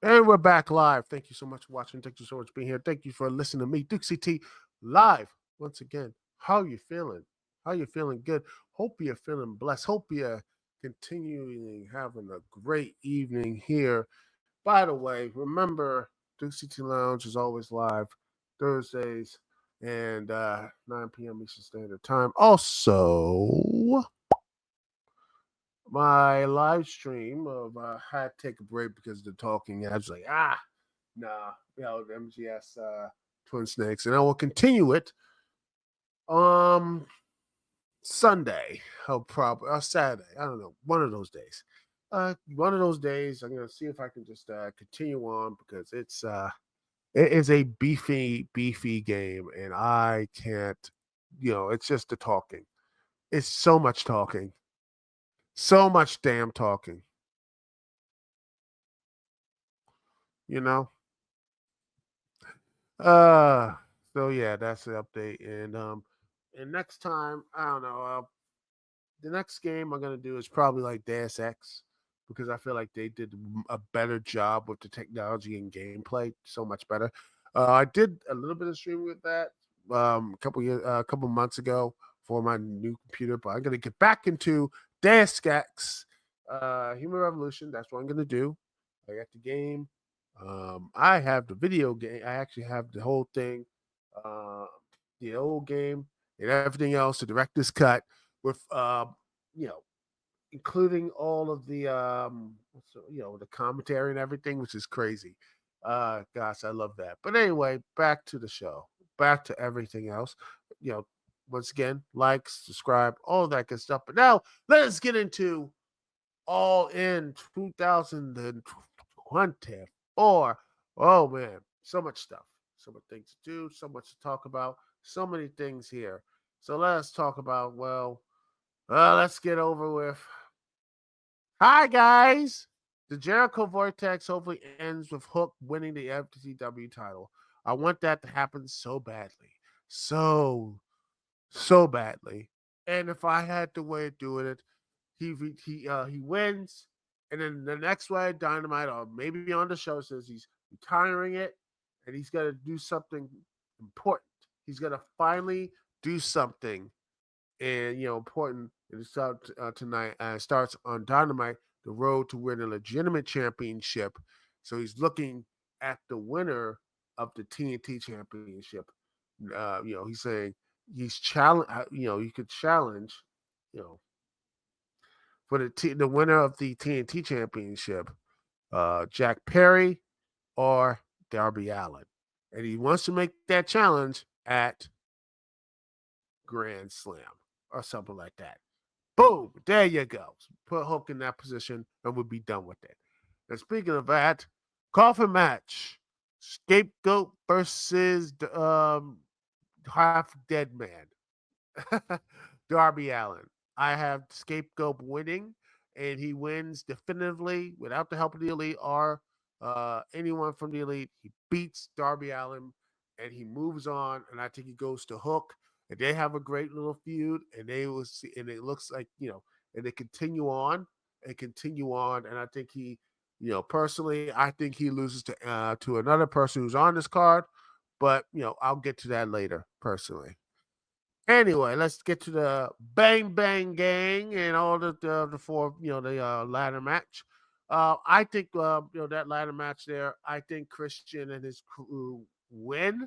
And we're back live. Thank you so much for watching. Thank you so much for being here. Thank you for listening to me, Duke CT, live once again. How you feeling? How you feeling? Good. Hope you're feeling blessed. Hope you're continuing having a great evening here. By the way, remember Dukect Lounge is always live Thursdays and 9 p.m. Eastern Standard Time. Also, my live stream of had to take a break because of the talking. I was like, nah, the MGS Twin Snakes, and I will continue it Sunday. I'll probably Saturday. I don't know, one of those days. One of those days, I'm gonna see if I can just continue on because it is a beefy game, and I can't. It's just the talking. It's so much damn talking. You know. Uh, so yeah, that's the update, and next time I don't know. The next game I'm gonna do is probably like Deus Ex because I feel like they did a better job with the technology and gameplay, so much better. I did a little bit of streaming with that a couple months ago for my new computer, but I'm gonna get back into Deus Ex, Human Revolution. That's what I'm gonna do. I got the game. I have the video game. I actually have the whole thing, uh, the old game and everything else, the director's cut with you know, including all of the the commentary and everything, which is crazy. Gosh, I love that. But anyway, back to the show, back to everything else. You know, once again, like, subscribe, all that good stuff. But now let's get into All In 2024. Oh man, so much stuff, so much things to do, so much to talk about, so many things here. So let's talk about let's get over with. Hi, guys. The Jericho Vortex hopefully ends with Hook winning the FTW title. I want that to happen so badly. So badly. And if I had the way of doing it, he wins, and then the next way Dynamite or maybe on the show says he's retiring it, and he's gonna do something important. He's gonna finally do something and important. It starts tonight. Starts on Dynamite, the road to win a legitimate championship. So he's looking at the winner of the TNT championship. He's saying he's challenge. You could challenge. You know, for the winner of the TNT championship, Jack Perry or Darby Allin, and he wants to make that challenge at Grand Slam or something like that. Boom, there you go. Put Hook in that position and we'll be done with it. And speaking of that, coffin match. Scapegoat versus half dead man. Darby Allin. I have Scapegoat winning, and he wins definitively without the help of the Elite or anyone from the Elite. He beats Darby Allin, and he moves on. And I think he goes to Hook, and they have a great little feud. And they will see, and it looks like and they continue on and continue on. And I think he, personally, I think he loses to another person who's on this card. But I'll get to that later, personally. Anyway, let's get to the Bang Bang Gang and all the four, the ladder match. I think that ladder match there. I think Christian and his crew win,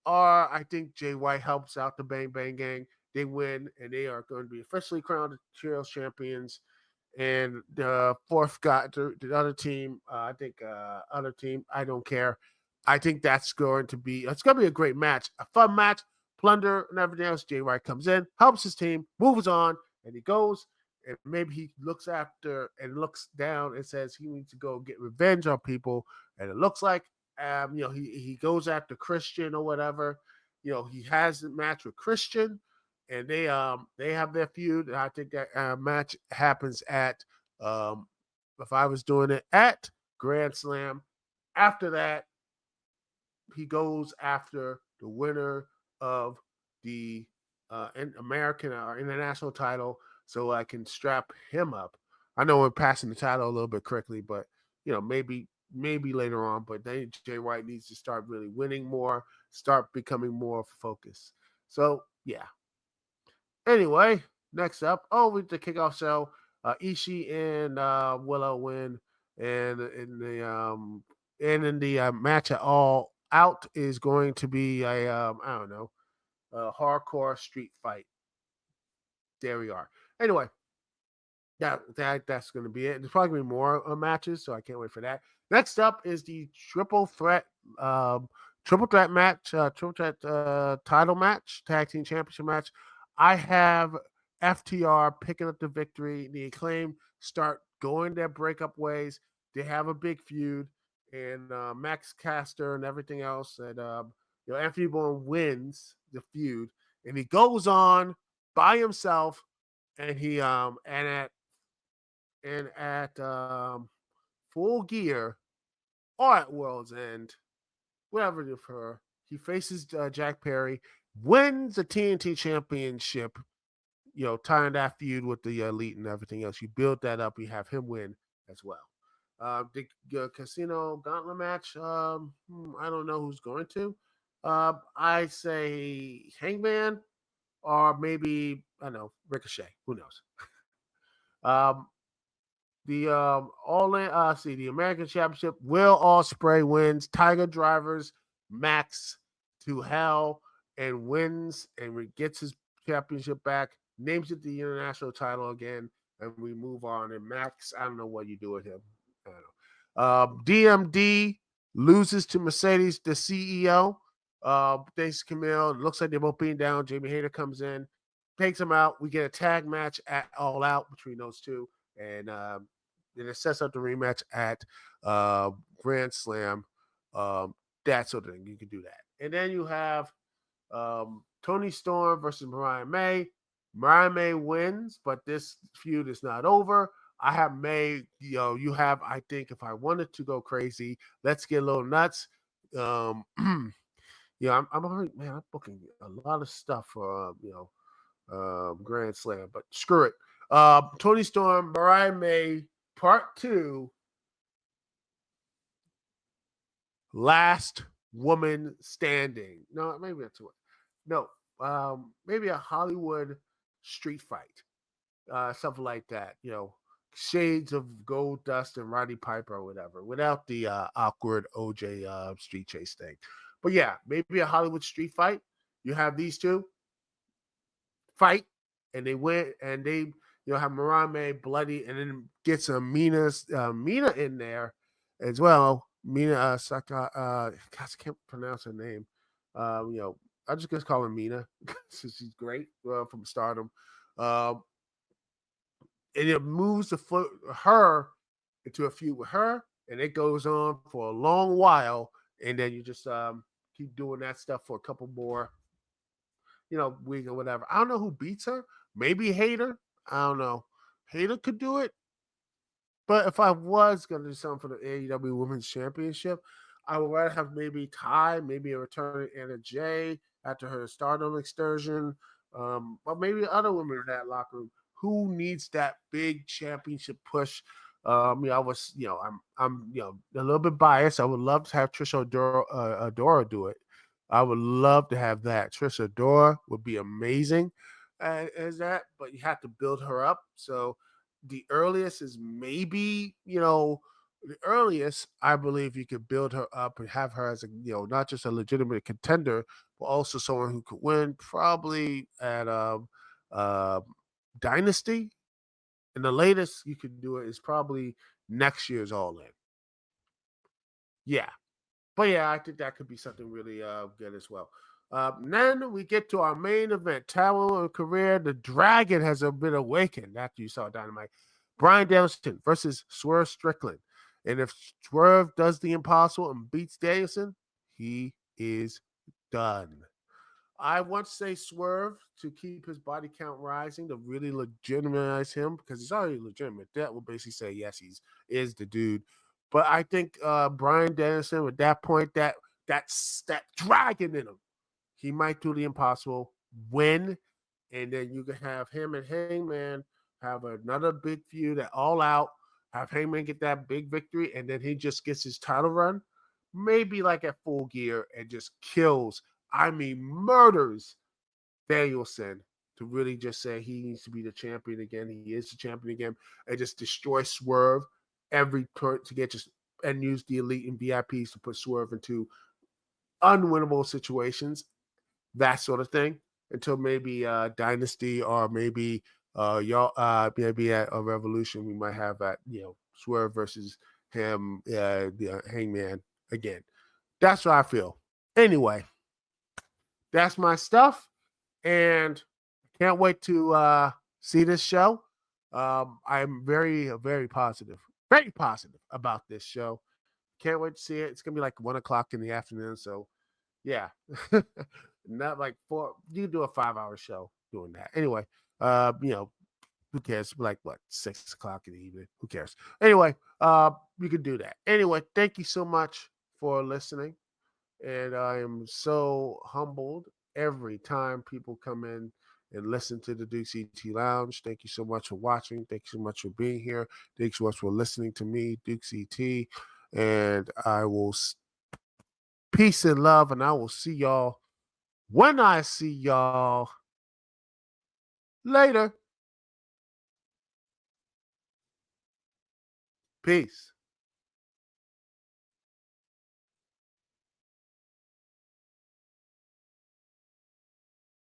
or I think Jay White helps out the Bang Bang Gang. They win, and they are going to be officially crowned Trios champions. And the fourth guy, the other team, I think other team, I don't care. I think it's going to be a great match, a fun match, plunder and everything else. Jay White comes in, helps his team, moves on, and he goes. And maybe he looks after and looks down and says he needs to go get revenge on people. And it looks like, he goes after Christian or whatever. He has a match with Christian, and they have their feud. And I think that match happens at if I was doing it at Grand Slam. After that, he goes after the winner of the American or international title, so I can strap him up. I know we're passing the title a little bit quickly, but maybe maybe later on, but then Jay White needs to start really winning more, start becoming more focused. So yeah. Anyway, next up, with the kickoff show, Ishii and Willow win, and in the match at All Out is going to be a I don't know, a hardcore street fight. There we are. Anyway, that's going to be it. There's probably going to be more matches, so I can't wait for that. Next up is the um, triple threat match, triple threat title match, tag team championship match. I have FTR picking up the victory. The Acclaim start going their breakup ways. They have a big feud, and Max Caster and everything else. And Anthony Bourne wins the feud, and he goes on by himself, and he at Full Gear or at World's End, whatever you prefer. He faces Jack Perry, wins the TNT Championship. Tying that feud with the Elite and everything else. You build that up. You have him win as well. The Casino Gauntlet match. I don't know who's going to. I say Hangman or maybe I don't know Ricochet. Who knows? um, The All-In, the American Championship. Will Ospreay wins. Tiger Drivers Max to hell and wins and gets his championship back. Names it the international title again, and we move on. And Max, I don't know what you do with him. I don't know. DMD loses to Mercedes, the CEO. Thanks, Camille. It looks like they're both being down. Jamie Hayter comes in, takes him out. We get a tag match at All Out between those two, and then it sets up the rematch at Grand Slam. That sort of thing. You can do that. And then you have Tony Storm versus Mariah May. Mariah May wins, but this feud is not over. I have May, you have, I think, if I wanted to go crazy, let's get a little nuts. I'm already, man, I'm booking a lot of stuff for, Grand Slam, but screw it. Tony Storm, Mariah May, Part 2, Last Woman Standing. No, maybe that's what. No, maybe a Hollywood street fight, something like that. Shades of Gold Dust and Roddy Piper or whatever, without the awkward OJ street chase thing. But yeah, maybe a Hollywood street fight. You have these two fight, and they win, and they have Marame bloody, and then get some Mina in there as well. Mina Saka, I can't pronounce her name. I just gonna call her Mina since she's great from Stardom. And it moves her into a feud with her, and it goes on for a long while, and then you just keep doing that stuff for a couple more week or whatever. I don't know who beats her. Maybe Hater. I don't know. Hater could do it. But if I was going to do something for the AEW Women's Championship, I would rather have maybe Ty, maybe a returning Anna Jay after her Stardom excursion, but maybe other women in that locker room. Who needs that big championship push? I was, I'm, a little bit biased. I would love to have Trisha Adora do it. I would love to have that. Trisha Adora would be amazing as that, but you have to build her up. So the earliest is maybe, the earliest I believe you could build her up and have her as a, not just a legitimate contender, but also someone who could win probably at uh, Dynasty. And the latest you could do it is probably next year's All In. Yeah. But yeah, I think that could be something really good as well. Then we get to our main event, Tower of Career. The Dragon has been awakened after you saw Dynamite. Bryan Danielson versus Swerve Strickland. And if Swerve does the impossible and beats Danielson, he is done. I want to say Swerve to keep his body count rising, to really legitimize him, because he's already legitimate. That will basically say, yes, he's is the dude. But I think Bryan Danielson, at that point, that's that dragon in him. He might do the impossible, win, and then you can have him and Hangman have another big feud at All Out. have Hangman get that big victory, and then he just gets his title run, maybe like at Full Gear, and just kills, I mean, murders Danielson to really just say he needs to be the champion again. He is the champion again, and just destroy Swerve every turn to get just and use the elite and VIPs to put Swerve into unwinnable situations, that sort of thing, until maybe Dynasty or maybe y'all maybe at a Revolution we might have that Swerve versus him the Hangman again. That's what I feel. Anyway, that's my stuff, and can't wait to see this show. I'm very positive about this show. Can't wait to see it. It's gonna be like 1 o'clock in the afternoon, so yeah, not like four. You can do a 5-hour show doing that. Anyway, who cares? Like what, 6 o'clock in the evening? Who cares? Anyway, you can do that. Anyway, thank you so much for listening, and I am so humbled every time people come in and listen to the Dukect Lounge. Thank you so much for watching. Thank you so much for being here. Thank you so much for listening to me, Dukect, and I will peace and love, and I will see y'all when I see y'all later. Peace.